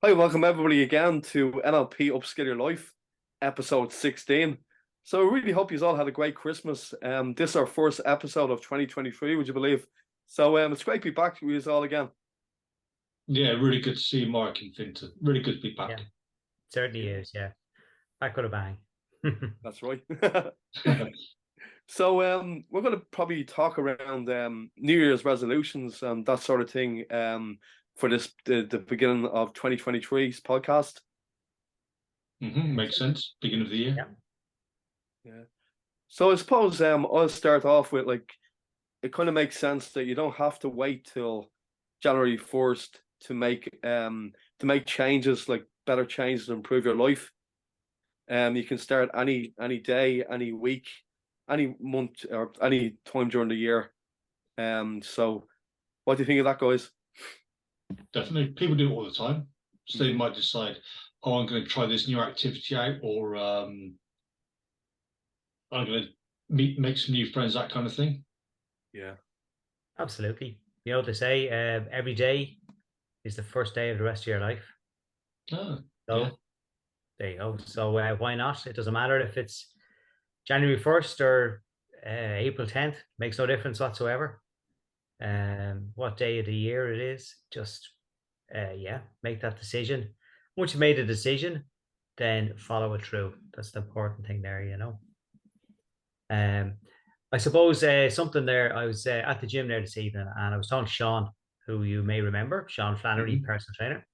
Hi, welcome everybody again to NLP Upskill Your Life, episode 16. So I really hope you all had a great Christmas. This is our first episode of 2023, would you believe? So it's great to be back with you all again. Yeah, really good to see you, Mark and Finton. Really good to be Yeah, back. certainly is. Yeah, back with a bang. That's right. So we're going to probably talk around New Year's resolutions and that sort of thing for the beginning of 2023's podcast. Makes sense. Beginning of the year. Yeah, Yeah. So I suppose I'll start off with it kind of makes sense that you don't have to wait till January 1st to make changes, like better changes to improve your life. You can start any day, any week, any month, or any time during the year. So what do you think of that, guys? Definitely. People do it all the time. So they Mm-hmm. might decide, oh, I'm going to try this new activity out, or I'm going to make some new friends, that kind of thing. Yeah. absolutely. You know, they say every day is the first day of the rest of your life. Oh, yeah. So there you go. So why not? It doesn't matter if it's January 1st or April 10th. Makes no difference whatsoever. What day of the year it is, just yeah, make that decision. Once you made a decision, then follow it through. That's the important thing there, you know. Um, I suppose something there. I was at the gym there this evening, and I was talking to Sean, who you may remember, Sean Flannery, hmm personal trainer,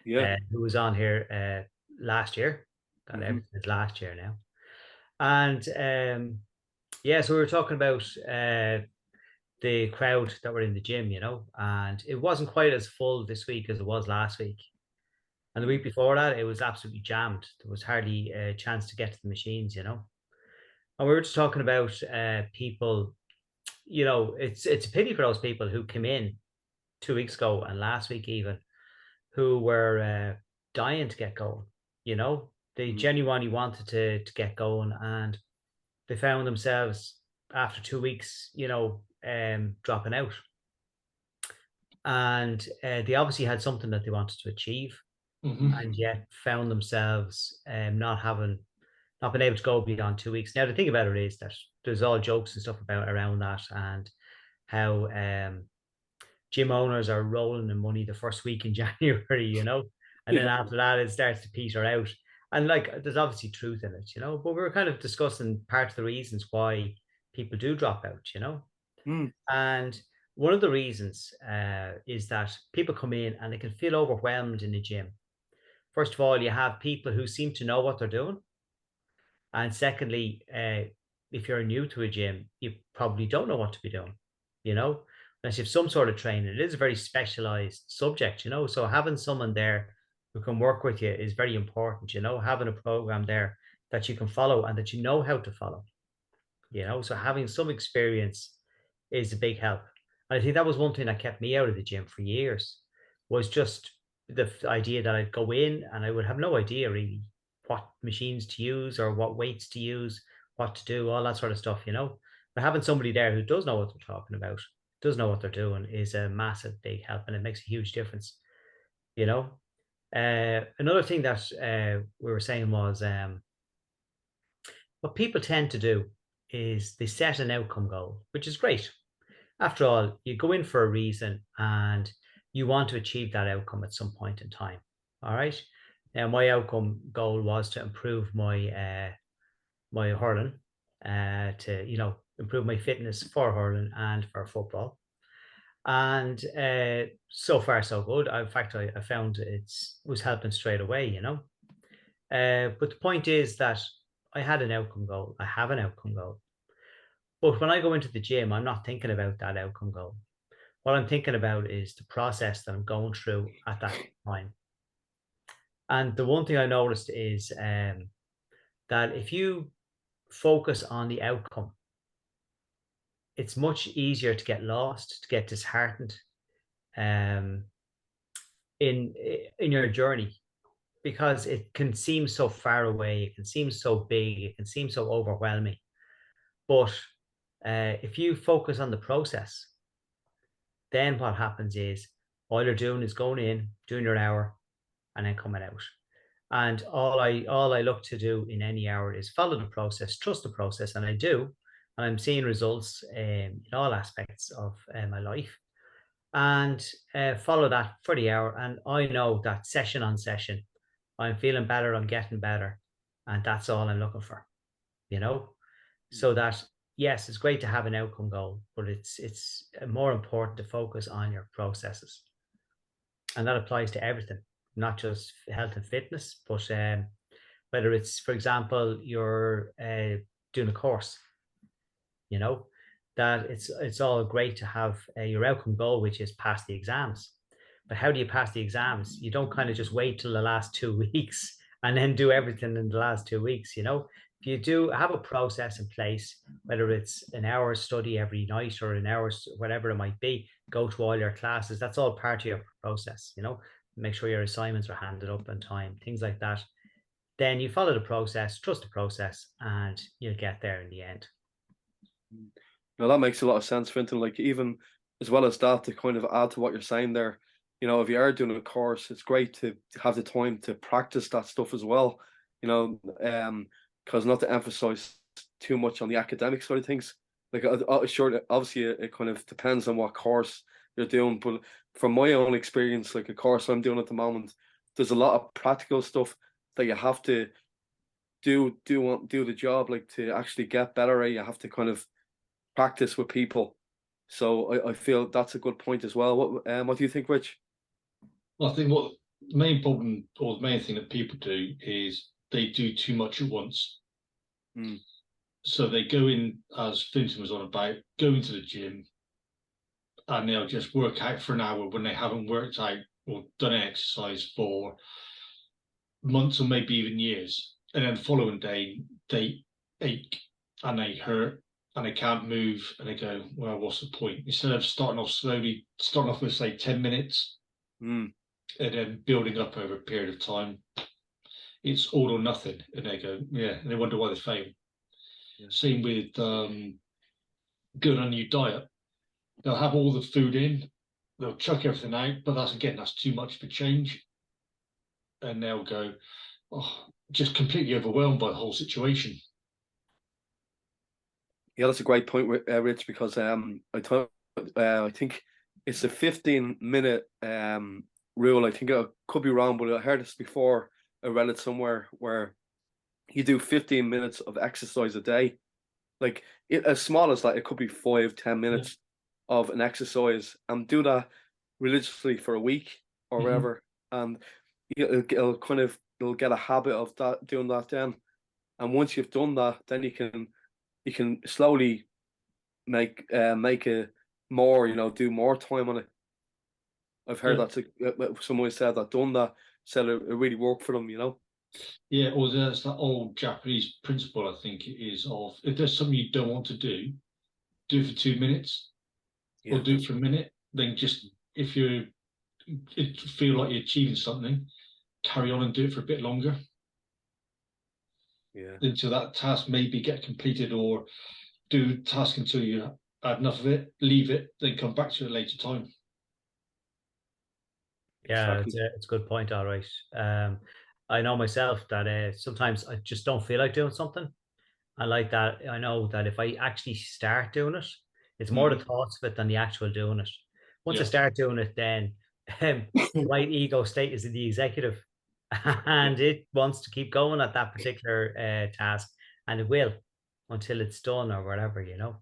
Yeah. who was on here last year. Got Mm-hmm. everything last year now, and yeah, so we were talking about the crowd that were in the gym, you know, and it wasn't quite as full this week as it was last week. And the week before that, it was absolutely jammed. There was hardly a chance to get to the machines, you know. And we were just talking about people, you know, it's a pity for those people who came in 2 weeks ago and last week even, who were dying to get going. You know, they Mm-hmm. genuinely wanted to get going, and they found themselves after 2 weeks, you know, dropping out. And they obviously had something that they wanted to achieve, hmm and yet found themselves not been able to go beyond 2 weeks. Now the thing about it is that there's all jokes and stuff about around that, and how gym owners are rolling in money the first week in January, you know, and then Yeah. after that it starts to peter out. And like, there's obviously truth in it, you know, but we were kind of discussing part of the reasons why people do drop out, you know. Mm. And one of the reasons is that people come in and they can feel overwhelmed in the gym. First of all, you have people who seem to know what they're doing. And secondly, if you're new to a gym, you probably don't know what to be doing, you know, unless you have some sort of training. It is a very specialized subject, you know. So having someone there who can work with you is very important, you know, having a program there that you can follow and that you know how to follow, you know. So having some experience is a big help. And I think that was one thing that kept me out of the gym for years, was just the idea that I'd go in and I would have no idea really what machines to use or what weights to use, what to do, all that sort of stuff, you know. But having somebody there who does know what they're talking about, does know what they're doing, is a massive big help, and it makes a huge difference, you know. Another thing that we were saying was what people tend to do is they set an outcome goal, which is great. After all, you go in for a reason and you want to achieve that outcome at some point in time. All right. Now, my outcome goal was to improve my hurling, to, you know, improve my fitness for hurling and for football. And so far, so good. In fact, I found it was helping straight away, you know. But the point is that I had an outcome goal. I have an outcome goal. But when I go into the gym, I'm not thinking about that outcome goal. What I'm thinking about is the process that I'm going through at that time. And the one thing I noticed is that if you focus on the outcome, it's much easier to get lost, to get disheartened um, in in your journey, because it can seem so far away, it can seem so big, it can seem so overwhelming. But if you focus on the process, then what happens is all you're doing is going in, doing your hour, and then coming out. And all I look to do in any hour is follow the process, trust the process, and I do. And I'm seeing results in all aspects of my life, and follow that for the hour. And I know that session on session, I'm feeling better, I'm getting better, and that's all I'm looking for, you know. So that, yes, it's great to have an outcome goal, but it's more important to focus on your processes, and that applies to everything, not just health and fitness, but whether it's, for example, you're doing a course, you know, that it's all great to have your outcome goal, which is pass the exams. But how do you pass the exams? You don't kind of just wait till the last 2 weeks and then do everything in the last 2 weeks, you know. If you do have a process in place, whether it's an hour study every night or an hour, whatever it might be, go to all your classes, that's all part of your process, you know. Make sure your assignments are handed up on time, things like that. Then you follow the process, trust the process, and you'll get there in the end. Now that makes a lot of sense, Fintan. Like, even as well as that, to kind of add to what you're saying there, you know, if you are doing a course, it's great to have the time to practice that stuff as well. You know, because not to emphasize too much on the academic side of things. Like, sure, obviously it kind of depends on what course you're doing, but from my own experience, like a course I'm doing at the moment, there's a lot of practical stuff that you have to do the job, like, to actually get better at. You have to kind of practice with people. So I feel that's a good point as well. What do you think, Rich? Well, I think what the main problem or the main thing that people do is they do too much at once. Mm. So they go in, as Finton was on about, go into the gym and they'll just work out for an hour when they haven't worked out or done an exercise for months or maybe even years. And then the following day, they ache and they hurt and they can't move and they go, well, what's the point? Instead of starting off slowly, starting off with, say, 10 minutes and then building up over a period of time, it's all or nothing. And they go, yeah, and they wonder why they fail. Yeah. Same with going on a new diet. They'll have all the food in, they'll chuck everything out, but that's too much for change. And they'll go, oh, just completely overwhelmed by the whole situation. Yeah, that's a great point, Rich, because I think it's a 15-minute rule. I think I could be wrong, but I heard this before. I read it somewhere where you do 15 minutes of exercise a day. Like, as small as that, it could be 5-10 minutes of an exercise, and do that religiously for a week or whatever, and you'll get a habit of that, doing that then. And once you've done that, then you can slowly make it more, you know, do more time on it. I've heard that someone said that done that, said it really worked for them, you know. Yeah, or there's that old Japanese principle, I think it is, of if there's something you don't want to do it for 2 minutes, or do it for a minute. Then just, if you feel like you're achieving something, carry on and do it for a bit longer. Yeah. Until that task maybe get completed, or do task until you had enough of it, leave it, then come back to it at a later time. Yeah, it's a good point. All right. I know myself that sometimes I just don't feel like doing something. I like that. I know that if I actually start doing it, it's more the thoughts of it than the actual doing it. Once I start doing it, then my ego state is in the executive, and it wants to keep going at that particular task, and it will until it's done or whatever, you know.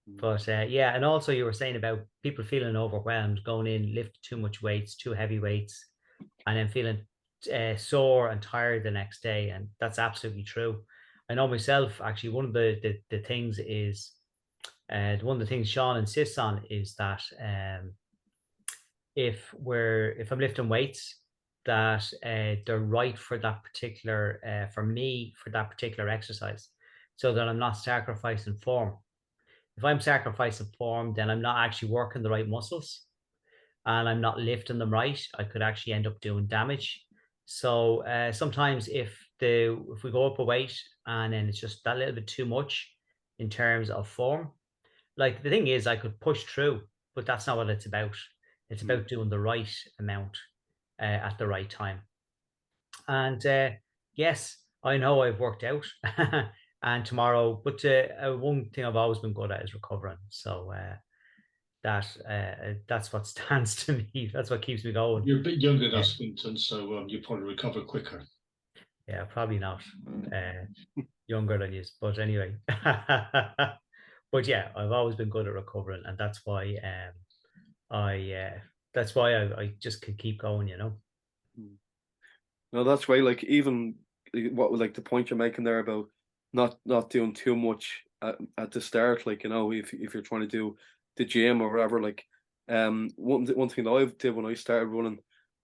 But yeah, and also you were saying about people feeling overwhelmed, going in, lift too much weights, too heavy weights, and then feeling sore and tired the next day. And that's absolutely true. I know myself, actually, one of the things is, one of the things Sean insists on is that if I'm lifting weights, that they're right for that particular, for me, for that particular exercise, so that I'm not sacrificing form. If I'm sacrificing form, then I'm not actually working the right muscles and I'm not lifting them right. I could actually end up doing damage. So sometimes if we go up a weight and then it's just that little bit too much in terms of form, like, the thing is, I could push through, but that's not what it's about. It's about doing the right amount at the right time. And yes, I know I've worked out and tomorrow, but one thing I've always been good at is recovering. So that's what stands to me. That's what keeps me going. You're a bit younger than Yeah. us, Swinton, so you probably recover quicker. Yeah, probably not younger than you, but anyway. But yeah, I've always been good at recovering, and that's why I just can keep going, you know. No, that's right. Like even what like the point you're making there about not doing too much at the start. Like if you're trying to do the gym or whatever. Like one thing that I did when I started running,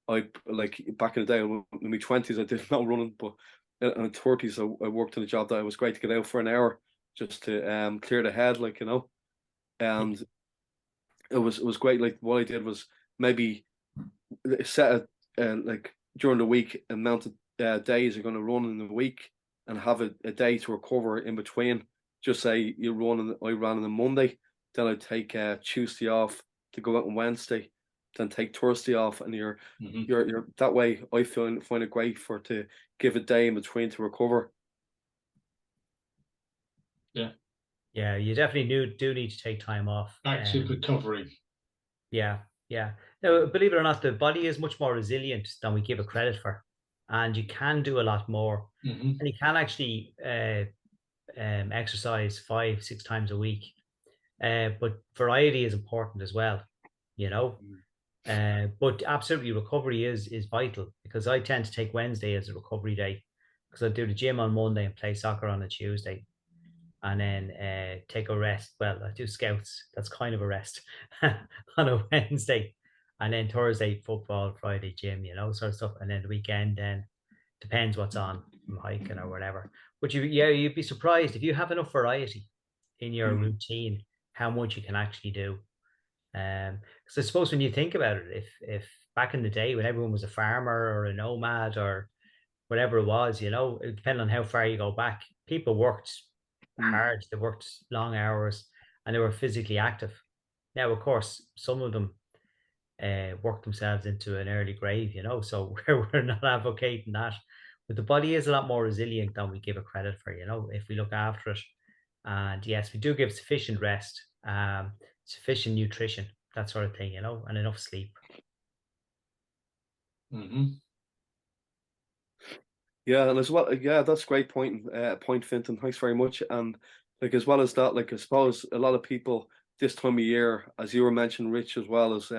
I like back in the day in my 20s I did not running, but in my 30s I worked in a job that it was great to get out for an hour just to clear the head. Like and it was great. Like what I did was maybe set like during the week amount of days you're going to run in the week and have a day to recover in between. Just say I ran on a Monday, then I take Tuesday off to go out on Wednesday, then take Thursday off, and you're that way. I find it great to give a day in between to recover. Yeah, you definitely do need to take time off. Active recovery. Yeah, yeah. Now, believe it or not, the body is much more resilient than we give it credit for, and you can do a lot more, and you can actually exercise 5, 6 times a week. But variety is important as well, you know. But absolutely, recovery is vital, because I tend to take Wednesday as a recovery day, because I do the gym on Monday and play soccer on a Tuesday, and then take a rest. Well, I do scouts. That's kind of a rest on a Wednesday, and then Thursday football, Friday gym, you know, sort of stuff, and then the weekend then depends what's on, from hiking or whatever. But you'd be surprised if you have enough variety in your routine, how much you can actually do. Because I suppose when you think about it, if back in the day when everyone was a farmer or a nomad or whatever it was, you know, depending on how far you go back, people worked hard, they worked long hours, and they were physically active. Now, of course, some of them work themselves into an early grave, you know, so we're not advocating that. But the body is a lot more resilient than we give it credit for, you know, if we look after it. And yes, we do give sufficient rest, sufficient nutrition, that sort of thing, you know, and enough sleep. Yeah, and as well, yeah, that's a great point, Finton. Thanks very much. And like as well as that, like I suppose a lot of people this time of year, as you were mentioning, Rich, as well as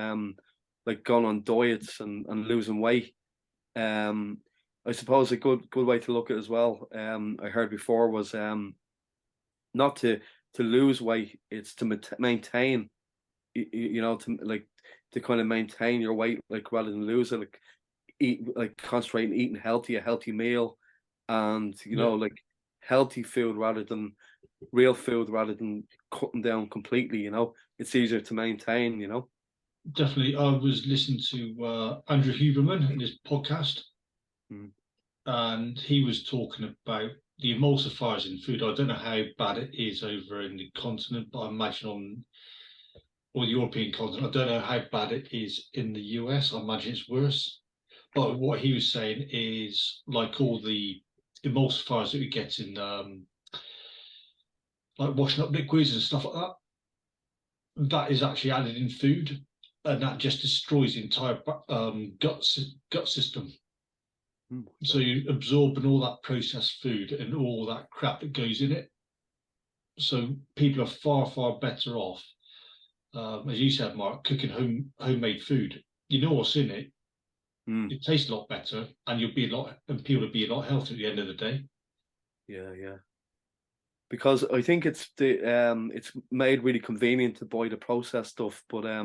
like going on diets and losing weight. I suppose a good way to look at it as well. I heard before was not to lose weight, it's to maintain. You know, to kind of maintain your weight, like rather than lose it. Concentrate on eating a healthy meal, and like healthy food rather than real food, rather than cutting down completely. It's easier to maintain. Definitely. I was listening to Andrew Huberman in his podcast, and he was talking about the emulsifiers in food. I don't know how bad it is over in the continent, but I imagine on or the European continent, I don't know how bad it is in the US. I imagine it's worse. But what he was saying is, like all the emulsifiers that we get in, like washing up liquids and stuff like that, that is actually added in food, and that just destroys the entire gut system. So you're absorbing all that processed food and all that crap that goes in it. So people are far better off, as you said, Mark, cooking homemade food. You know what's in it. It tastes a lot better, and people will be a lot healthier at the end of the day. Yeah. Because I think it's made really convenient to buy the processed stuff, but I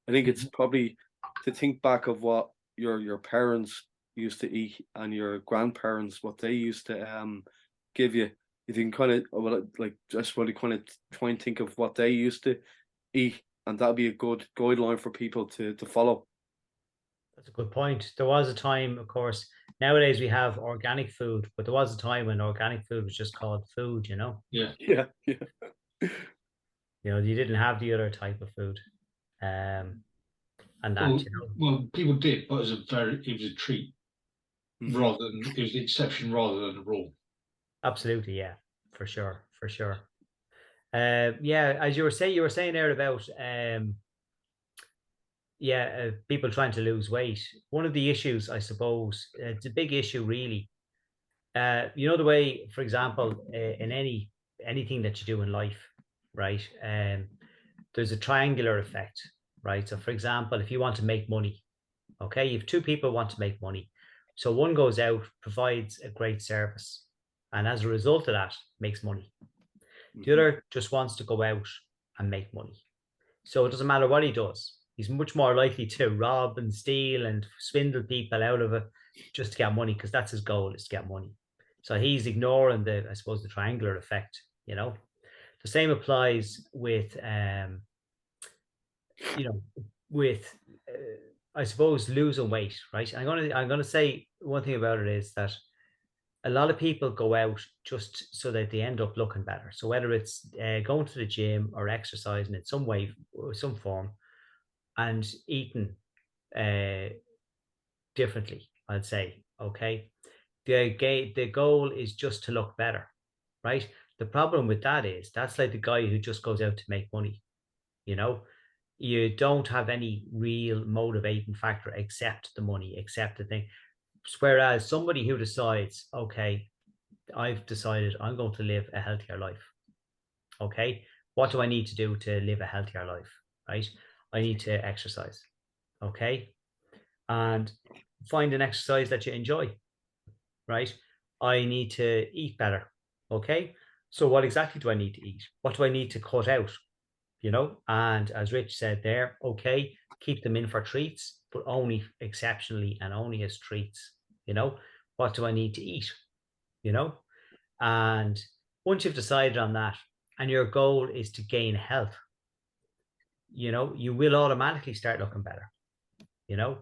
think it's probably to think back of what your parents used to eat and your grandparents, what they used to give you. You can kind of just really kind of try and think of what they used to eat, and that'd be a good guideline for people to follow. That's a good point. There was a time, of course, nowadays we have organic food, but there was a time when organic food was just called food, you know? Yeah. You know, you didn't have the other type of food. And that, Well, people did, but it was a treat. rather than it was the exception rather than the rule. Absolutely, yeah, for sure, for sure. Yeah, as you were saying there about people trying to lose weight. One of the issues, I suppose, it's a big issue, really. You know the way, for example, in anything that you do in life, right? There's a triangular effect, right? So, for example, if you want to make money, okay, if two people want to make money, so one goes out, provides a great service, and as a result of that, makes money. The other just wants to go out and make money. So it doesn't matter what he does. He's much more likely to rob and steal and swindle people out of it just to get money, because that's his goal, is to get money. So he's ignoring the triangular effect, you know. The same applies with, I suppose, losing weight, right? I'm gonna say one thing about it is that a lot of people go out just so that they end up looking better. So whether it's going to the gym or exercising in some way, some form, and eating differently, I'd say, okay, the goal is just to look better, right? The problem with that is that's like the guy who just goes out to make money. You know, you don't have any real motivating factor except the money, except the thing. Whereas somebody who decides, okay, I've decided I'm going to live a healthier life. Okay, what do I need to do to live a healthier life? Right, I need to exercise. Okay, and find an exercise that you enjoy. Right, I need to eat better. Okay, so what exactly do I need to eat? What do I need to cut out? You know, and as Rich said there, okay, keep them in for treats, but only exceptionally and only as treats. You know, what do I need to eat? You know, and once you've decided on that and your goal is to gain health, you know, you will automatically start looking better, you know.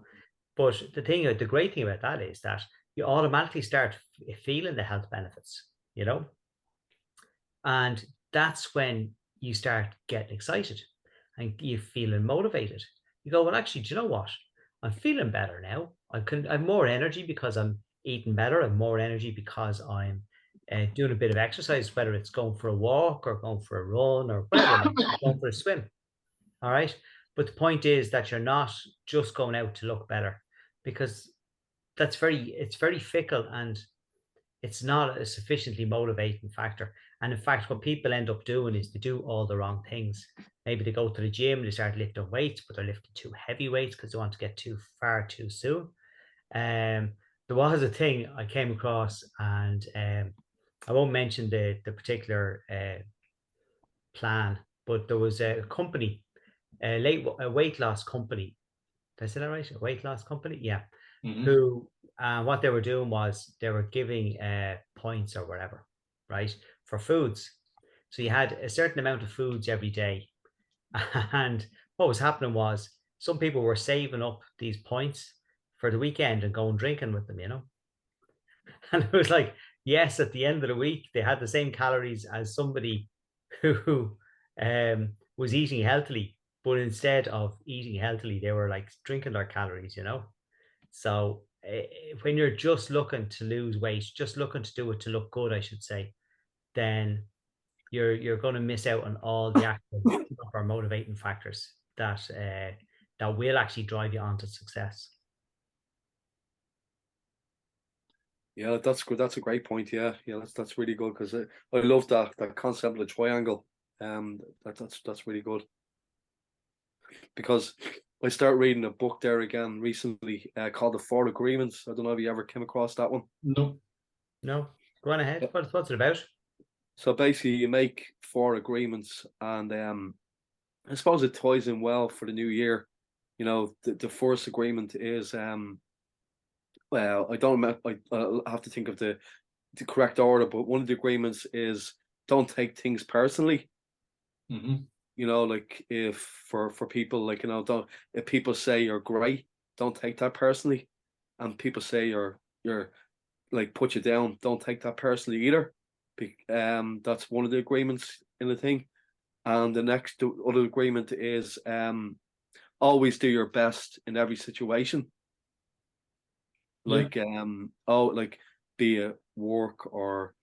But the great thing about that is that you automatically start feeling the health benefits, you know, and that's when you start getting excited and you feeling motivated. You go, well, actually, do you know what? I'm feeling better now. I have more energy because I'm eating better. I have more energy because I'm doing a bit of exercise, whether it's going for a walk or going for a run or whatever, going for a swim. All right. But the point is that you're not just going out to look better, because it's very fickle, and it's not a sufficiently motivating factor. And in fact, what people end up doing is they do all the wrong things. Maybe they go to the gym, they start lifting weights, but they're lifting too heavy weights because they want to get too far too soon. There was a thing I came across, and I won't mention the particular plan, but there was a company, a weight loss company. Did I say that right? A weight loss company? Yeah. Mhm. Who what they were doing was they were giving points or whatever, right, for foods. So you had a certain amount of foods every day. And what was happening was some people were saving up these points for the weekend and going drinking with them, you know. And it was like, yes, at the end of the week, they had the same calories as somebody who was eating healthily, but instead of eating healthily, they were like drinking their calories, you know. So when you're just looking to lose weight, just looking to do it to look good, I should say, then you're going to miss out on all the actual or motivating factors that will actually drive you on to success. Yeah, that's good. That's a great point. Yeah, that's really good, because I love that concept of the triangle. That's really good, because I started reading a book there again recently called The Four Agreements. I don't know if you ever came across that one. No. No, go on ahead. What's it about? So basically, you make 4 agreements, and I suppose it ties in well for the new year. You know, the first agreement is well, I don't remember. I'll have to think of the correct order, but one of the agreements is don't take things personally. Mm-hmm. You know, like if for people, like, you know, don't, if people say you're great, don't take that personally, and people say you're like put you down, don't take that personally either. That's one of the agreements in the thing. And the next other agreement is always do your best in every situation. like like be it work or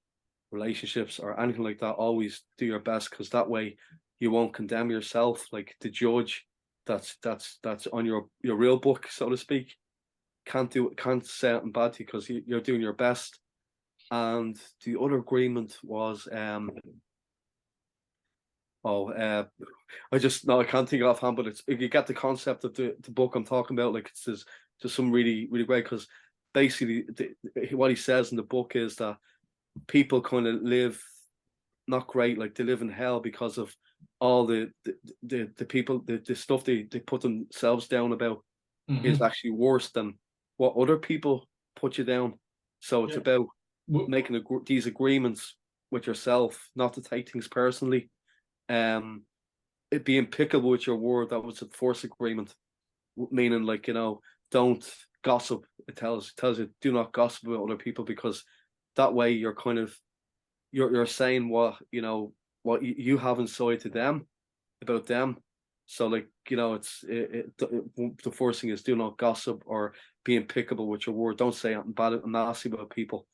relationships or anything like that. Always do your best, because that way you won't condemn yourself, like the judge that's on your real book, so to speak, can't say anything bad to you because you're doing your best. And the other agreement was I just no, I can't think offhand, but it's you get the concept of the book I'm talking about. Like it's just some really really great, because basically what he says in the book is that people kind of live not great, like they live in hell because of all the people, the stuff they put themselves down about is actually worse than what other people put you down. So it's about making these agreements with yourself, not to take things personally. It being impeccable with your word. That was a force agreement, meaning like, you know, don't gossip. It tells you do not gossip with other people, because that way you're kind of you're saying what you know what you have inside to them about them. So like, you know, the first thing is do not gossip or be impeccable with your word. Don't say anything bad and nasty about people.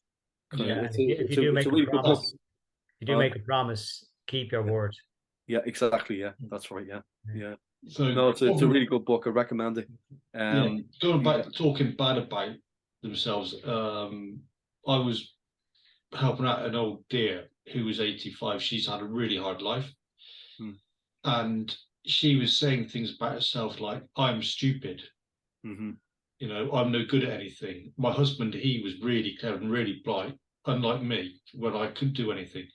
Yeah, It's if you do it's make a a really good book. promise, if you do make a promise, keep your word. Yeah, exactly. Yeah, that's right. Yeah. So No, it's a really good book. I recommend it. Going back talking bad about themselves. I was helping out an old dear who was 85. She's had a really hard life, and she was saying things about herself like, "I'm stupid." You know, I'm no good at anything. My husband, he was really clever and really bright, unlike me, when I couldn't do anything.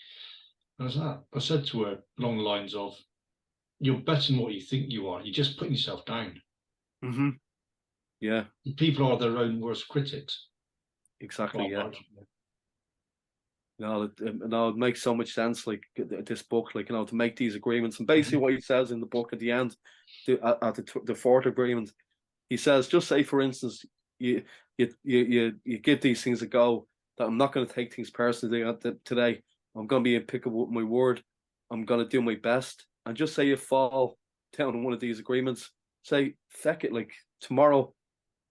And I said to her along the lines of, "You're better than what you think you are. You're just putting yourself down." Yeah. People are their own worst critics. Exactly. Yeah. No, it makes so much sense. Like this book, like, you know, to make these agreements, and basically what he says in the book at the end, at the fourth agreement, he says, just say for instance, you give these things a go. That I'm not going to take things personally today. I'm going to be impeccable with my word. I'm going to do my best. And just say you fall down on one of these agreements. Say, feck it, like tomorrow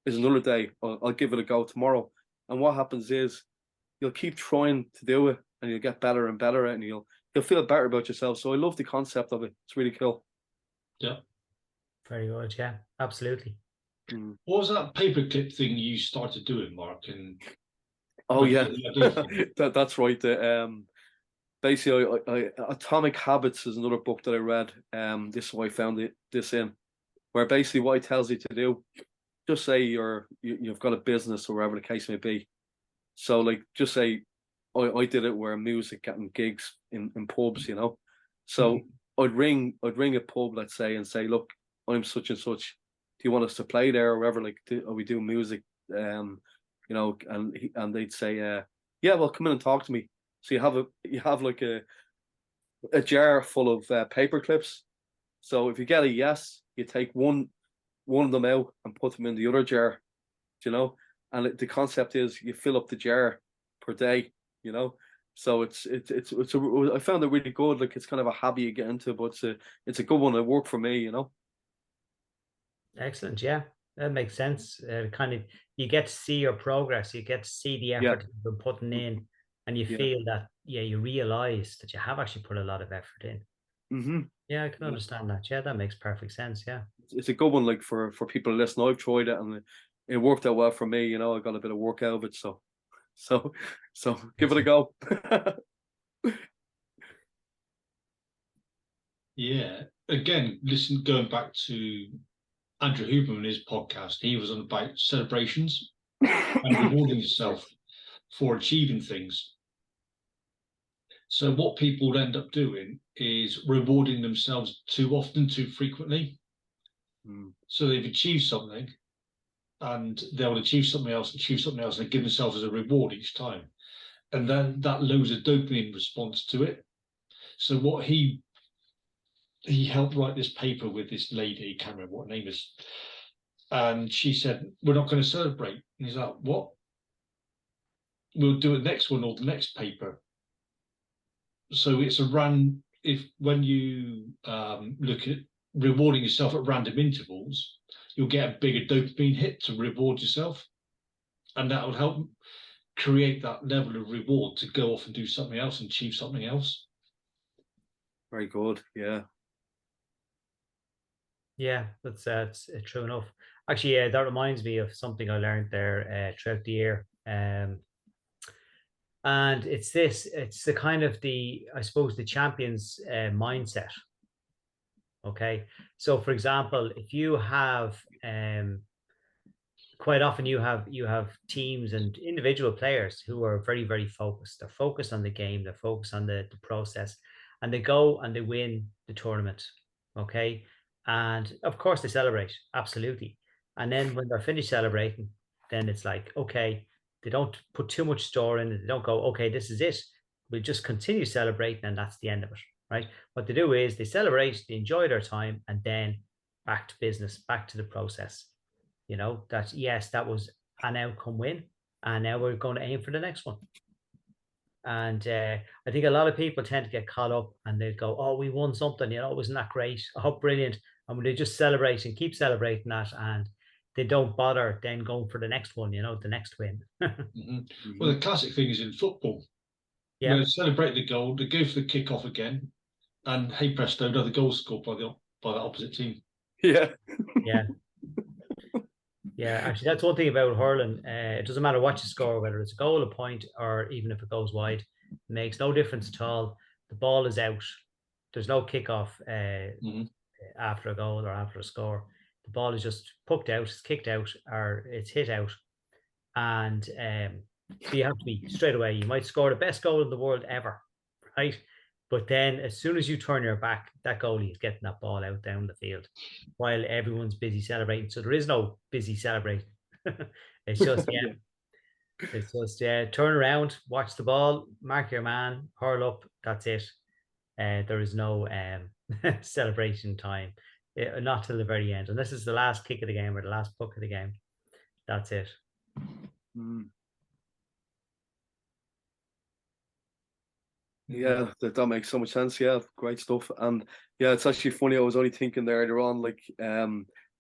is another day. I'll give it a go tomorrow. And what happens is you'll keep trying to do it, and you'll get better and better at it, and you'll feel better about yourself. So I love the concept of it. It's really cool. Yeah. Very good. Yeah, absolutely. What was that paperclip thing you started doing, Mark? And oh yeah, that's right. Basically, Atomic Habits is another book that I read. This is why I found this in, where basically what it tells you to do. Just say you've got a business or whatever the case may be. So like, just say I did it where music, getting gigs in pubs, you know. So I'd ring a pub, let's say, and say, look, I'm such and such. Do you want us to play there or whatever? Like, are we doing music? You know, and they'd say, yeah, well, come in and talk to me. So you have like a jar full of paper clips. So if you get a yes, you take one of them out and put them in the other jar, you know. And the concept is you fill up the jar per day, you know. So I found it really good. Like, it's kind of a hobby you get into, but it's a good one. It worked for me, you know. Excellent. Yeah, that makes sense. Kind of, you get to see your progress. You get to see the effort you've been putting in, and you feel that, you realize that you have actually put a lot of effort in. Yeah, I can understand that. Yeah, that makes perfect sense. Yeah, it's a good one. Like for people to listen, I've tried it and it worked out well for me. You know, I got a bit of work out of it. So give it a go. Yeah. Again, going back to Andrew Huberman in his podcast, he was on about celebrations and rewarding yourself for achieving things. So what people end up doing is rewarding themselves too often, too frequently. So they've achieved something, and they'll achieve something else, and they give themselves as a reward each time. And then that lowers a dopamine response to it. So what he helped write this paper with this lady, I can't remember what her name is, and she said, "We're not going to celebrate." And he's like, "What? We'll do it next one or the next paper." So it's when you look at rewarding yourself at random intervals, you'll get a bigger dopamine hit to reward yourself. and that would help create that level of reward to go off and do something else and achieve something else. Very good. Yeah. Yeah, that's true enough. Actually, yeah, that reminds me of something I learned there throughout the year. And it's the kind of I suppose, the champions mindset. Okay. So for example, if you have quite often you have teams and individual players who are very, very focused. They're focused on the game, they're focused on the process, and they go and they win the tournament. Okay. And of course they celebrate, absolutely. And then when they're finished celebrating, then it's like, okay, they don't put too much store in it. They don't go, okay, this is it. We'll just continue celebrating and that's the end of it. Right. What they do is they celebrate, they enjoy their time, and then back to business, back to the process. You know, that yes, that was an outcome win, and now we're going to aim for the next one. And I think a lot of people tend to get caught up and they go, oh, we won something, you know, wasn't that great? Oh, brilliant. And when they just celebrate and keep celebrating that, and they don't bother then going for the next one, you know, the next win. Well, the classic thing is in football. Yeah. You know, celebrate the goal, they go for the kick-off again, and hey presto, another goal scored by the opposite team. Yeah. Yeah. Yeah, actually, that's one thing about hurling. It doesn't matter what you score, whether it's a goal, a point, or even if it goes wide. It makes no difference at all. The ball is out. There's no kickoff after a goal or after a score. The ball is just pucked out, it's kicked out, or it's hit out. And so you have to be straight away. You might score the best goal in the world ever, right? But then as soon as you turn your back, that goalie is getting that ball out down the field while everyone's busy celebrating. So there is no busy celebrating. It's just, yeah, it's just, turn around, watch the ball, mark your man, hurl up. That's it. There is no celebration time, not till the very end. Unless it's the last kick of the game or the last puck of the game. That's it. Yeah, that makes so much sense. Yeah, great stuff. And yeah, it's actually funny. I was only thinking there earlier on, like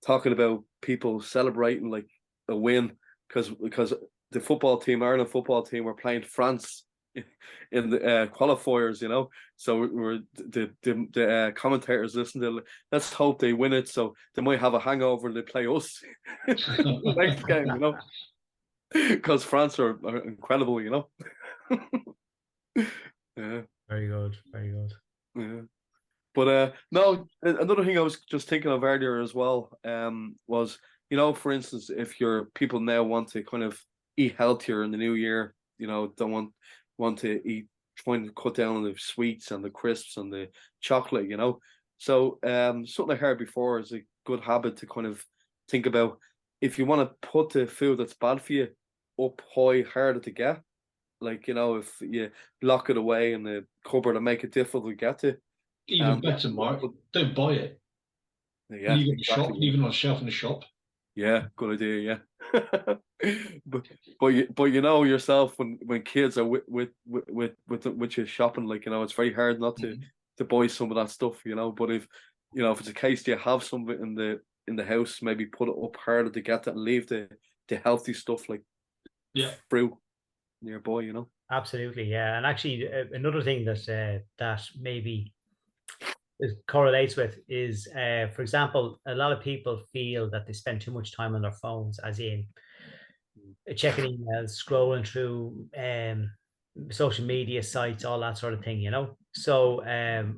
talking about people celebrating like a win because the football team, Ireland football team, were playing France in the qualifiers. You know, so we're the commentators listen to. Let's hope they win it, so they might have a hangover and they play us next game. You know, because France are incredible. You know. Yeah. Very good. Very good. Yeah. But no, another thing I was just thinking of earlier as well was, you know, for instance, if your people now want to kind of eat healthier in the new year, you know, don't want to eat, trying to cut down on the sweets and the crisps and the chocolate, you know. So something I heard before is a good habit to kind of think about if you want to put the food that's bad for you up high, harder to get. Like, you know, if you lock it away in the cupboard and make it difficult to get to. Even better, Mark, don't buy it. Yeah, leave it exactly. Leave it on a shelf in the shop. Yeah, good idea. Yeah, but you know yourself when kids are with you shopping, like, you know, it's very hard not to buy some of that stuff, you know. But if you know, if it's a case you have some in the house, maybe put it up harder to get that and leave the healthy stuff like fruit nearby, you know. Absolutely, yeah. And actually, another thing that that maybe correlates with is, for example, a lot of people feel that they spend too much time on their phones, as in checking emails, scrolling through social media sites, all that sort of thing, you know. So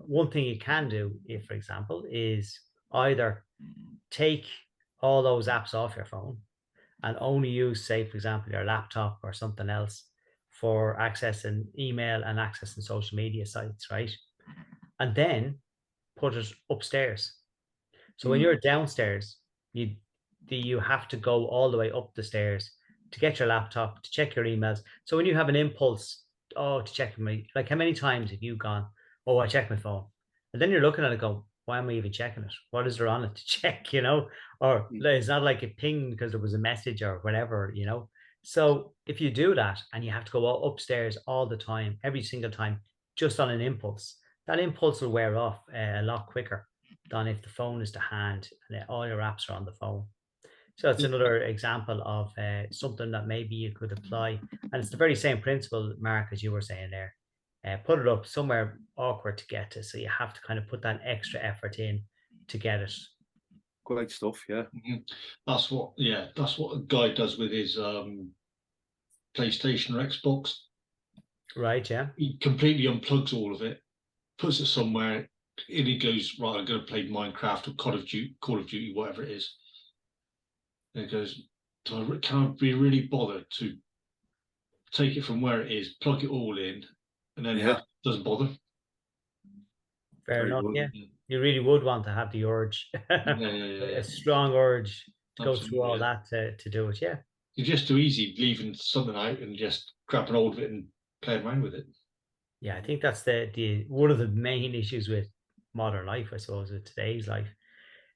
one thing you can do, if for example, is either take all those apps off your phone and only use, say, for example, your laptop or something else for accessing email and accessing social media sites, right? And then put it upstairs. So when you're downstairs, you have to go all the way up the stairs to get your laptop, to check your emails. So when you have an impulse, to check my, like, how many times have you gone, oh, I check my phone? And then you're looking at it going, why am I even checking it? What is there on it to check, you know? Or it's not like it pinged because there was a message or whatever, you know? So if you do that and you have to go upstairs all the time, every single time, just on an impulse, that impulse will wear off a lot quicker than if the phone is to hand and all your apps are on the phone. So it's another example of something that maybe you could apply. And it's the very same principle, Mark, as you were saying there. Put it up somewhere awkward to get to. So you have to kind of put that extra effort in to get it. Great stuff, yeah. That's what a guy does with his PlayStation or Xbox. Right, yeah. He completely unplugs all of it, puts it somewhere, and he goes, right, I'm going to play Minecraft or Call of Duty, whatever it is. And he goes, can I be really bothered to take it from where it is, plug it all in, and then Yeah. doesn't bother? Fair Very enough, good. yeah. You really would want to have the urge, a strong urge to go through all that to do it, yeah. It's just too easy leaving something out and just grabbing hold of it and playing around with it. Yeah, I think that's the one of the main issues with modern life, I suppose, with today's life,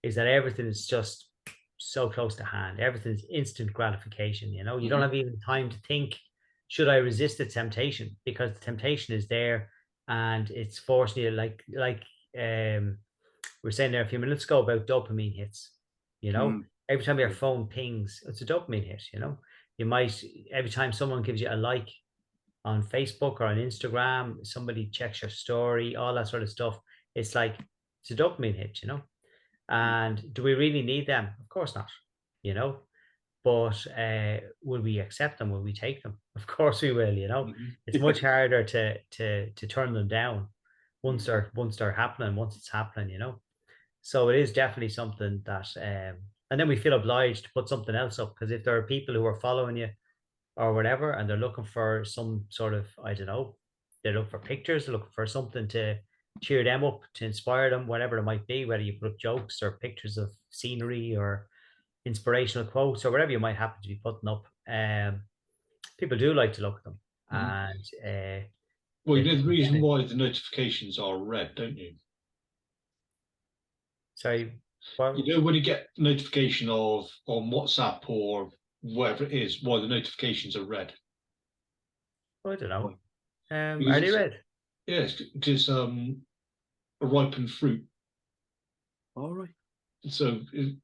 is that everything is just so close to hand. Everything's instant gratification. You know, you don't have even time to think, should I resist the temptation? Because the temptation is there and it's forcing you, like we were saying there a few minutes ago about dopamine hits. You know, every time your phone pings, it's a dopamine hit. You know, you might, every time someone gives you a like on Facebook or on Instagram, somebody checks your story, all that sort of stuff. It's like, it's a dopamine hit, you know. And do we really need them? Of course not, you know. But will we accept them? Will we take them? Of course we will, you know. It's much harder to turn them down once they're happening, once it's happening, you know. So it is definitely something that and then we feel obliged to put something else up, because if there are people who are following you or whatever, and they're looking for some sort of, I don't know, they're looking for pictures, they're looking for something to cheer them up, to inspire them, whatever it might be, whether you put up jokes or pictures of scenery or inspirational quotes or whatever you might happen to be putting up. People do like to look at them. And well, you know the reason why the notifications are red, don't you? Sorry, you know, when you get notification of on WhatsApp or whatever it is, why the notifications are red? I don't know. Are they red? Yes, because a ripened fruit. All right. So it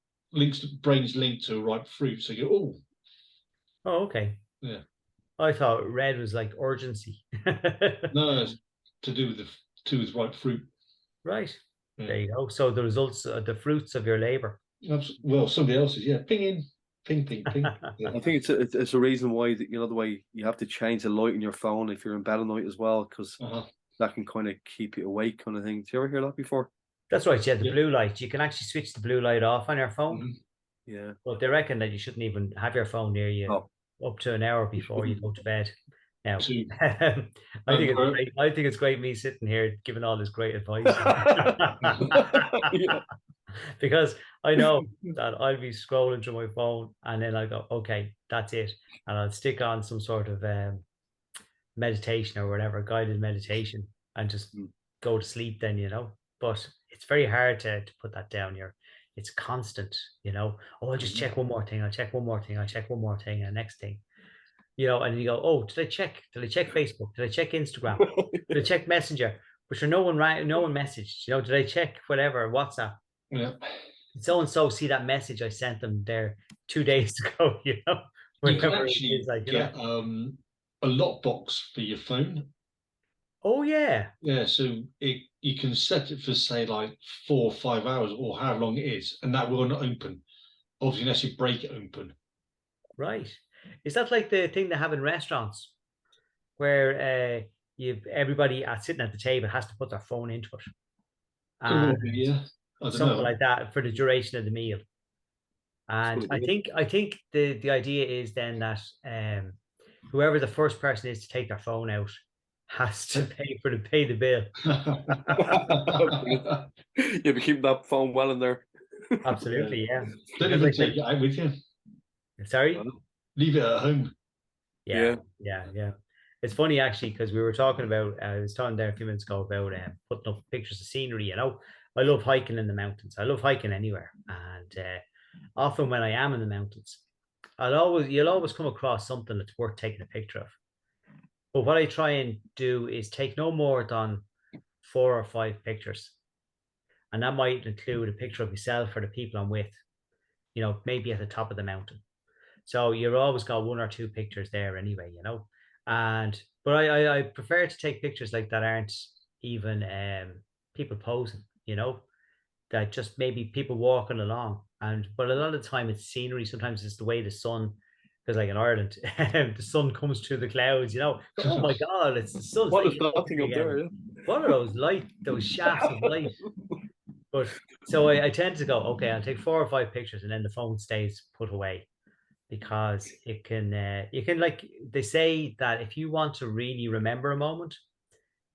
brain's linked to a ripe fruit. So you go, oh, okay. Yeah. I thought red was like urgency. No, it's to do with ripe fruit. Right. Yeah. There you go. So the results, the fruits of your labor. Well, somebody else's, yeah. Ping in, ping, ping, ping. Yeah. I think it's a reason why, you know, the way you have to change the light in your phone if you're in bed at night as well, because that can kind of keep you awake, kind of thing. Did you ever hear that before? That's right. Yeah, the blue light. You can actually switch the blue light off on your phone. Yeah. But they reckon that you shouldn't even have your phone near you up to an hour before you go to bed. Now, I think it's great me sitting here giving all this great advice. Because I know that I'll be scrolling through my phone and then I go, okay, that's it. And I'll stick on some sort of meditation or whatever, guided meditation, and just go to sleep then, you know. But it's very hard to put that down here. It's constant, you know. Oh, I'll just check one more thing. I'll check one more thing. I'll check one more thing. And next thing, you know, and you go, oh, did I check Facebook? Did I check Instagram? Did I check Messenger? But sure, no one messaged, you know, did I check whatever, WhatsApp? Yeah. So-and-so see that message I sent them there 2 days ago, you know. You can actually get a lockbox for your phone. Oh, yeah. Yeah, so you can set it for, say, like 4 or 5 hours or how long it is, and that will not open. Obviously, unless you break it open. Right. Is that like the thing they have in restaurants where everybody sitting at the table has to put their phone into it? Yeah. Something like that for the duration of the meal. And I think the idea is then that whoever the first person is to take their phone out has to pay the bill. You'll be keeping that phone well in there. Absolutely, yeah. Don't even take it out with you. Sorry? Leave it at home. Yeah. It's funny actually, because we were talking about, I was talking there a few minutes ago about putting up pictures of scenery. You know, I love hiking in the mountains. I love hiking anywhere. And often when I am in the mountains, you'll always come across something that's worth taking a picture of. But what I try and do is take no more than 4 or 5 pictures. And that might include a picture of myself or the people I'm with. you know, maybe at the top of the mountain. So you're always got one or two pictures there anyway, you know. But I prefer to take pictures like that aren't even people posing, you know, that just maybe people walking along. But a lot of the time it's scenery. Sometimes it's the way the sun, because like in Ireland, the sun comes through the clouds, you know. Oh my God, it's the sun. What is that thing up there? Yeah. What are those those shafts of light? But so I tend to go, okay, I'll take 4 or 5 pictures and then the phone stays put away, because it can you can, like they say that if you want to really remember a moment,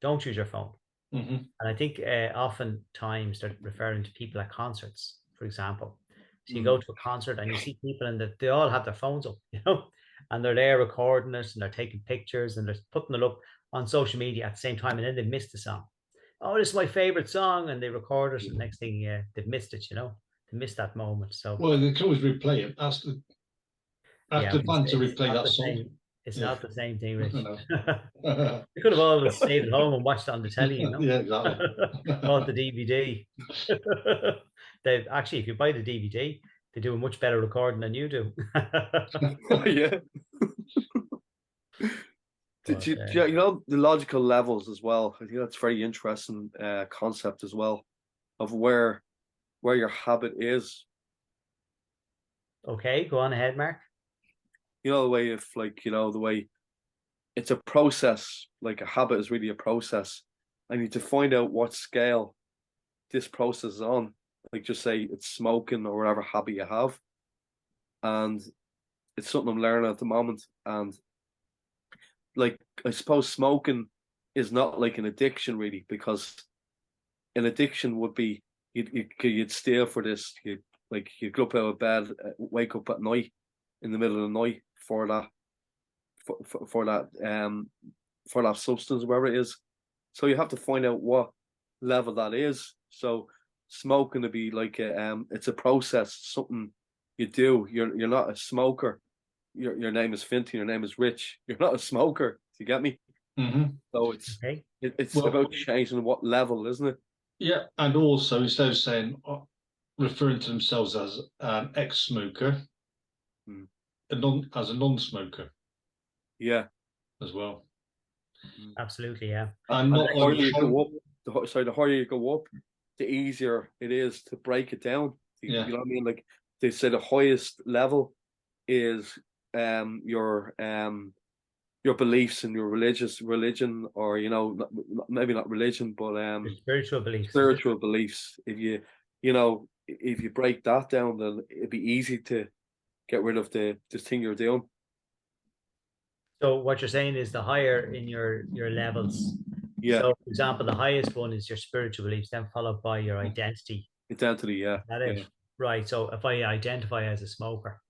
don't use your phone. Mm-hmm. And I think oftentimes they're referring to people at concerts, for example. So you Mm. go to a concert and you see people and they all have their phones up, you know, and they're there recording it and they're taking pictures and they're putting it up on social media at the same time, and then they missed the song. Oh, this is my favorite song, and they record it, and next thing they've missed it, you know, they missed that moment. So Well, they can always replay it. That's the yeah, the but fun to it's replay not that the song. same. It's Yeah. not the same thing, Rich. No. You could have always stayed at home and watched it on the telly, you know. Yeah, exactly. Bought the DVD. They actually, if you buy the DVD, they do a much better recording than you do. Yeah. But, You know, the logical levels as well? I think that's very interesting concept as well, of where your habit is. okay, go on ahead, Mark. You know, the way, if like, you know, the way it's a process, like a habit is really a process. I need to find out what scale this process is on. Like, just say it's smoking or whatever habit you have, and it's something I'm learning at the moment. And like, I suppose smoking is not like an addiction really, because an addiction would be you'd steal for this. You'd go up out of bed, wake up at night in the middle of the night for that for that substance, wherever it is. So you have to find out what level that is. So smoking to be like it's a process, something you do. You're not a smoker. Your name is Finty, your name is Rich. You're not a smoker. Do you get me? Mm-hmm. So it's Okay. it's about changing what level, isn't it? Yeah, and also instead of saying referring to themselves as an ex-smoker, as a non-smoker. Yeah, as well. Absolutely, yeah. And the higher you go up, the higher you go up, the easier it is to break it down. Yeah. You know what I mean? Like they say, the highest level is your beliefs and your religion, or you know, maybe not religion, but spiritual beliefs. If you break that down, then it'd be easy to get rid of this thing you're doing. So what you're saying is the higher in your levels. Yeah. So for example, the highest one is your spiritual beliefs, then followed by your identity. Identity, yeah. That is right. So if I identify as a smoker,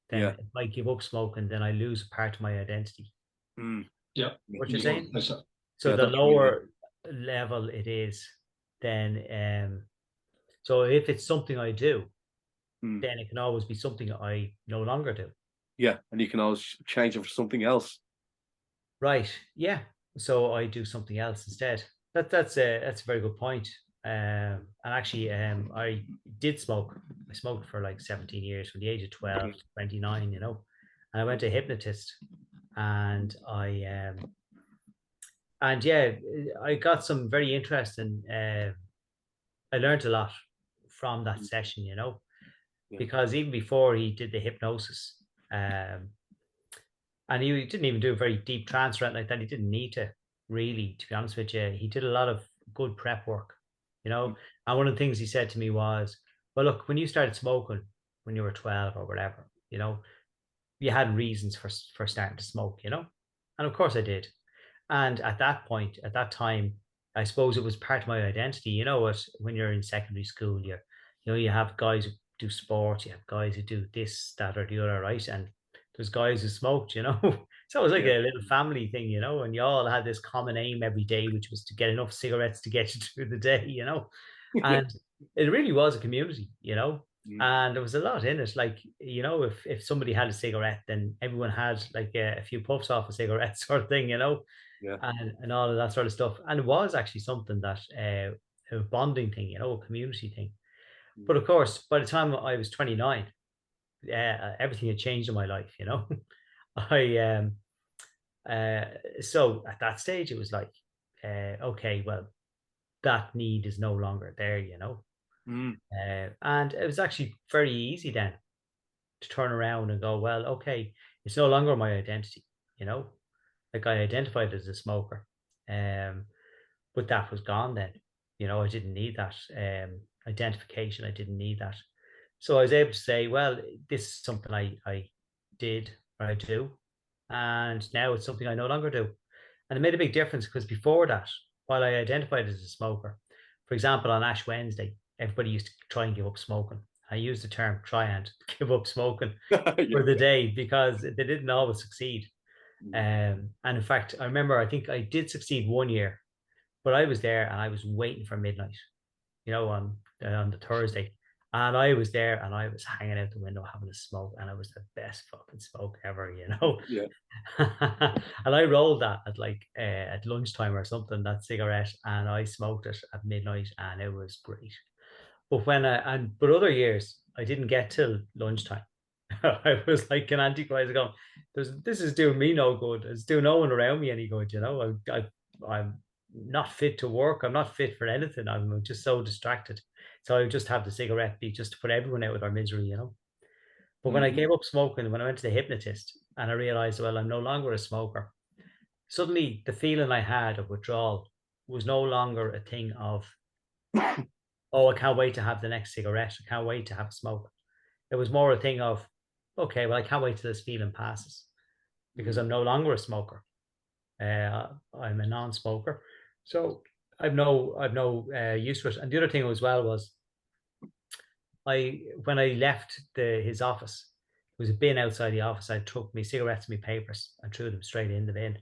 then if I give up smoking, then I lose part of my identity. Yeah. What you're saying? So yeah, the lower level it is, then so if it's something I do, then it can always be something I no longer do. Yeah, and you can always change it for something else. Right. Yeah. So I do something else instead. That's a very good point. And actually, I did smoke. I smoked for like 17 years, from the age of 12 to 29. You know, and I went to a hypnotist, and I got some very interesting. I learned a lot from that session. You know, because even before he did the hypnosis, and he didn't even do a very deep trance or anything like that. He didn't need to, really, to be honest with you. He did a lot of good prep work, you know. And one of the things he said to me was, well, look, when you started smoking when you were 12 or whatever, you know, you had reasons for starting to smoke, you know. And of course I did. And at that point, at that time, I suppose it was part of my identity. You know what, when you're in secondary school, you have guys who do sport, you have guys who do this, that, or the other, right? And there's guys who smoked, you know. So it was like a little family thing, you know, and you all had this common aim every day, which was to get enough cigarettes to get you through the day, you know. And it really was a community, you know. And there was a lot in it. Like, you know, if somebody had a cigarette, then everyone had like a few puffs off a cigarette, sort of thing, you know. And all of that sort of stuff. And it was actually something that a bonding thing, you know, a community thing. But of course, by the time I was 29, everything had changed in my life, you know. I so at that stage it was like, okay, well, that need is no longer there, you know. Mm. And it was actually very easy then to turn around and go, well, okay, it's no longer my identity, you know. Like I identified as a smoker, but that was gone then. You know, I didn't need that identification. I didn't need that. So I was able to say, well, this is something I did or I do, and now it's something I no longer do. And it made a big difference because before that, while I identified as a smoker, for example, on Ash Wednesday, everybody used to try and give up smoking. I use the term try and give up smoking Yeah. for the day because they didn't always succeed. And in fact, I remember I think I did succeed one year, but I was there and I was waiting for midnight, you know, on the Thursday. And I was there and I was hanging out the window having a smoke, and it was the best fucking smoke ever, you know. Yeah. And I rolled that at like at lunchtime or something, that cigarette, and I smoked it at midnight, and it was great. But but other years I didn't get till lunchtime. I was like an antichrist going, this is doing me no good. It's doing no one around me any good, you know. I'm not fit to work. I'm not fit for anything. I'm just so distracted. So I just have the cigarette be just to put everyone out of their misery, you know. But when I Mhm. gave up smoking, when I went to the hypnotist and I realized, well, I'm no longer a smoker, suddenly the feeling I had of withdrawal was no longer a thing of, oh, I can't wait to have the next cigarette. I can't wait to have a smoke. It was more a thing of, okay, well, I can't wait till this feeling passes because I'm no longer a smoker. I'm a non-smoker, so I've no use for it. And the other thing as well was when I left his office, there was a bin outside the office. I took my cigarettes and my papers and threw them straight in the bin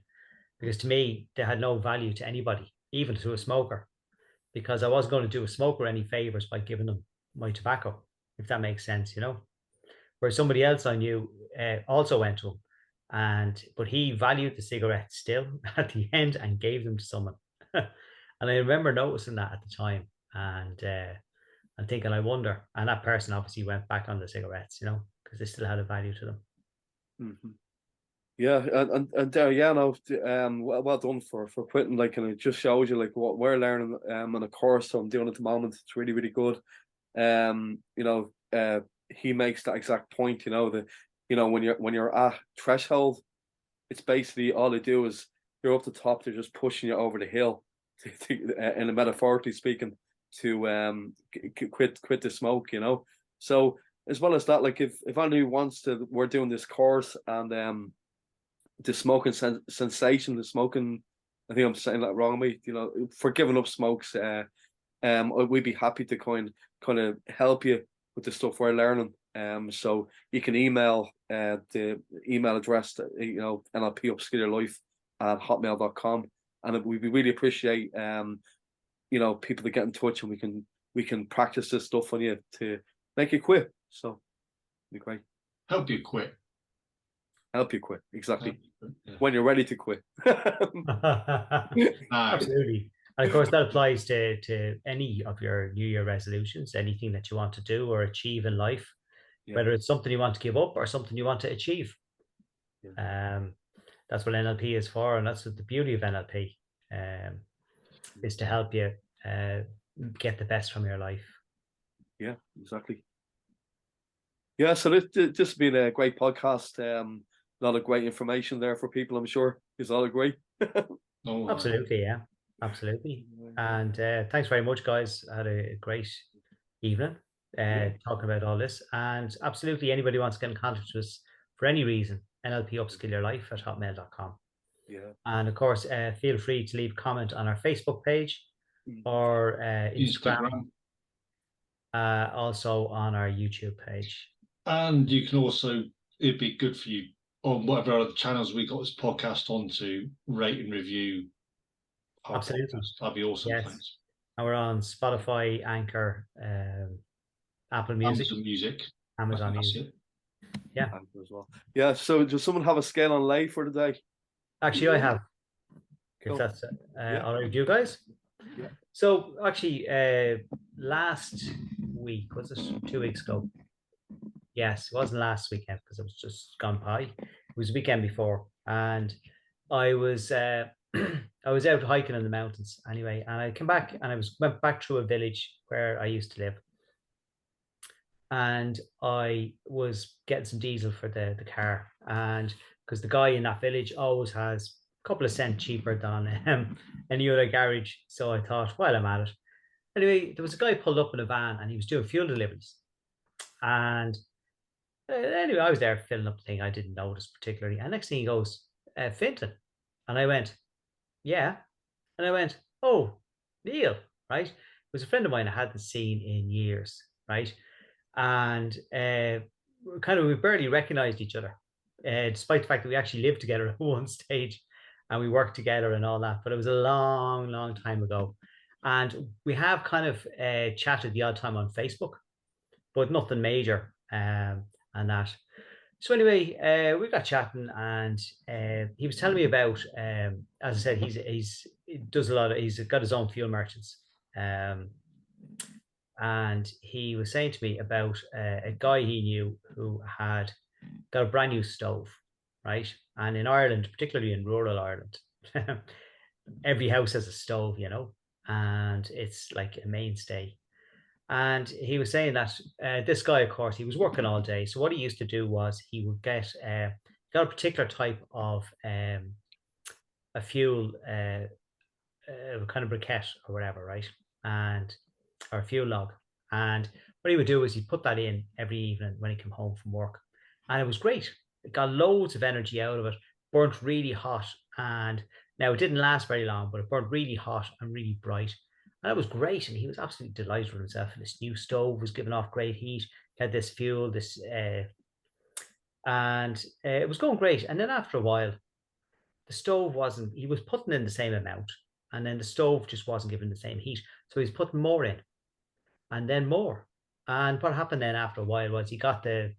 because to me they had no value to anybody, even to a smoker, because I wasn't going to do a smoker any favors by giving them my tobacco, if that makes sense, you know. Where somebody else I knew also went to him, but he valued the cigarettes still at the end and gave them to someone. And I remember noticing that at the time, and thinking, I wonder. And that person obviously went back on the cigarettes, you know, because they still had a value to them. Mhm. Yeah, and there, yeah, no, well done for quitting. Like, and it just shows you like what we're learning in a course I'm doing at the moment. It's really really good. You know, he makes that exact point. You know, that you know when you're at threshold, it's basically all they do is you're up the top. They're just pushing you over the hill, in a metaphorically speaking, to quit the smoke. You know, so as well as that, like if anybody wants to, we're doing this course and the smoking sensation, the smoking. I think I'm saying that wrong. Me, you know, for giving up smokes. We'd be happy to kind of help you with the stuff we're learning. So you can email the email address that, you know, NLP Upskill Your Life at hotmail.com, and we'd really appreciate you know, people to get in touch, and we can practice this stuff on you to make you quit. So it'd be great. Help you quit. Help you quit, exactly. Yeah. When you're ready to quit. Absolutely. And of course, that applies to any of your New Year resolutions, anything that you want to do or achieve in life, Yeah. whether it's something you want to give up or something you want to achieve. Yeah. That's what NLP is for, and that's what the beauty of NLP is to help you get the best from your life. Yeah, exactly. Yeah, so this has been a great podcast. A lot of great information there for people, I'm sure. Is all agree? Oh, Absolutely, yeah, absolutely. And thanks very much, guys. I had a great evening talking about all this. And absolutely, anybody wants to get in contact with us for any reason, NLP Upskill Your Life at hotmail.com. Yeah. And of course, feel free to leave a comment on our Facebook page or Instagram. Also on our YouTube page. And you can also, it'd be good for you on whatever other channels we got this podcast on to rate and review our Absolutely. podcast. That'd be awesome. Yes. Thanks. And we're on Spotify, Anchor, Apple Music, Amazon Music. Amazon Music. Yeah. As well. Yeah. So does someone have a scale on lay for the day? Actually, I have. Cool. If that's Yeah. all right with you guys. Yeah. So actually, last week, was it 2 weeks ago? Yes, it wasn't last weekend because it was just gone by. It was the weekend before, and I was I was out hiking in the mountains anyway, and I came back and went back through a village where I used to live, and I was getting some diesel for the car, and because the guy in that village always has a couple of cents cheaper than any other garage, so I thought, while I'm at it, anyway, there was a guy pulled up in a van and he was doing fuel deliveries, and anyway, I was there filling up the thing. I didn't notice particularly, and next thing he goes, Finton, and I went, yeah, and I went, oh, Neil, right? It was a friend of mine I hadn't seen in years, right? And we barely recognized each other, despite the fact that we actually lived together at one stage and we worked together and all that. But it was a long, long time ago. And we have kind of chatted the odd time on Facebook, but nothing major and that. So anyway, we got chatting, and he was telling me about, as I said, he does a lot of, he's got his own fuel merchants, and he was saying to me about a guy he knew who had got a brand new stove, right? And in Ireland, particularly in rural Ireland, every house has a stove, you know, and it's like a mainstay. And he was saying that this guy, of course, he was working all day. So what he used to do was he would got a particular type of a fuel, kind of briquette or whatever, right? And or a fuel log. And what he would do is he'd put that in every evening when he came home from work, and it was great. It got loads of energy out of it. Burnt really hot, and now it didn't last very long, but it burned really hot and really bright. And it was great, and he was absolutely delighted with himself. And this new stove was giving off great heat. He had this fuel, and it was going great. And then after a while, the stove wasn't. He was putting in the same amount, and then the stove just wasn't giving the same heat. So he's putting more in, and then more. And what happened then after a while was he got the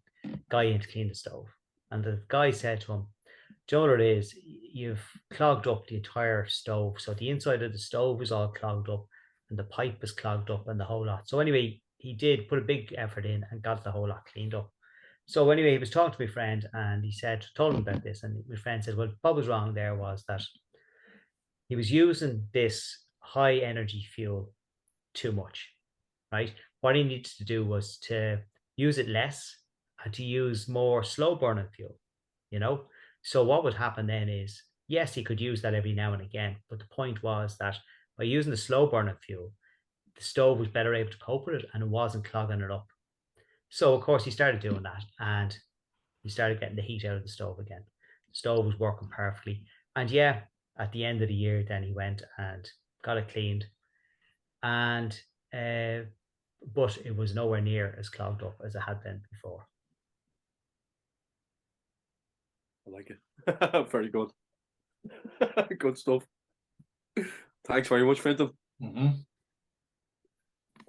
guy in to clean the stove, and the guy said to him, "Do you know what it is? You've clogged up the entire stove. So the inside of the stove is all clogged up, and the pipe is clogged up, and the whole lot." So anyway, he did put a big effort in and got the whole lot cleaned up. So anyway, he was talking to my friend, and he told him about this, and my friend said, "Well, what was wrong there was that he was using this high energy fuel too much, right? What he needs to do was to use it less and to use more slow burning fuel, you know? So what would happen then is, yes, he could use that every now and again, but the point was that by using the slow burning fuel, the stove was better able to cope with it and it wasn't clogging it up. So of course he started doing that, and he started getting the heat out of the stove again. The stove was working perfectly. And yeah, at the end of the year, then he went and got it cleaned. And but it was nowhere near as clogged up as it had been before. I like it. Very good. Good stuff. Thanks very much, Finton.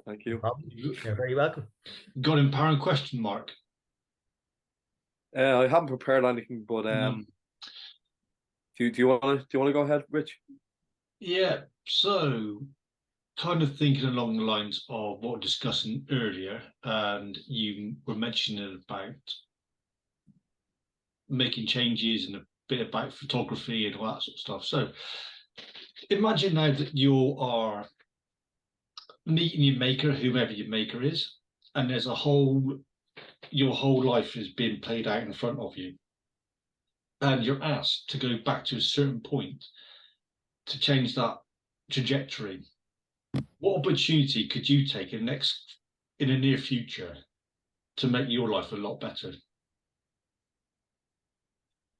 Thank you. You're very welcome. Got empowering question, Mark? I haven't prepared anything, but do you want to go ahead, Rich? Yeah. So, kind of thinking along the lines of what we were discussing earlier, and you were mentioning about making changes and a bit about photography and all that sort of stuff. So, imagine now that you are meeting your maker, whomever your maker is, and there's your whole life is being played out in front of you, and you're asked to go back to a certain point to change that trajectory. What opportunity could you take in the near future to make your life a lot better?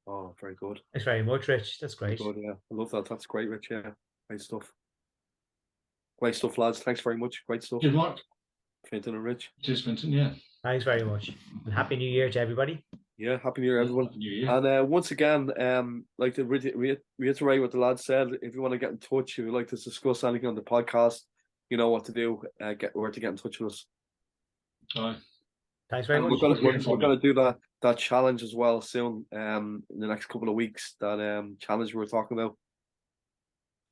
Oh, very good. Thanks very much, Rich. That's great. Good, yeah. I love that. That's great, Rich. Yeah. Great stuff. Great stuff, lads. Thanks very much. Great stuff. Good, Mark. Finton and Rich. Cheers, Finton. Yeah. Thanks very much. And Happy New Year to everybody. Yeah, Happy New Year, everyone. Happy New Year. And once again, like to reiterate what the lad said. If you want to get in touch, if you'd like to discuss anything on the podcast, you know what to do. Where to get in touch with us. All right. Thanks very much. We're gonna do that challenge as well soon. In the next couple of weeks, that challenge we were talking about.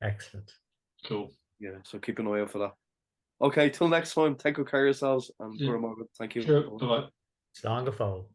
Excellent. Cool. Yeah, so keep an eye out for that. Okay, till next time. Take good care of yourselves, and thank you. Sure. Bye bye. Slán go fóill.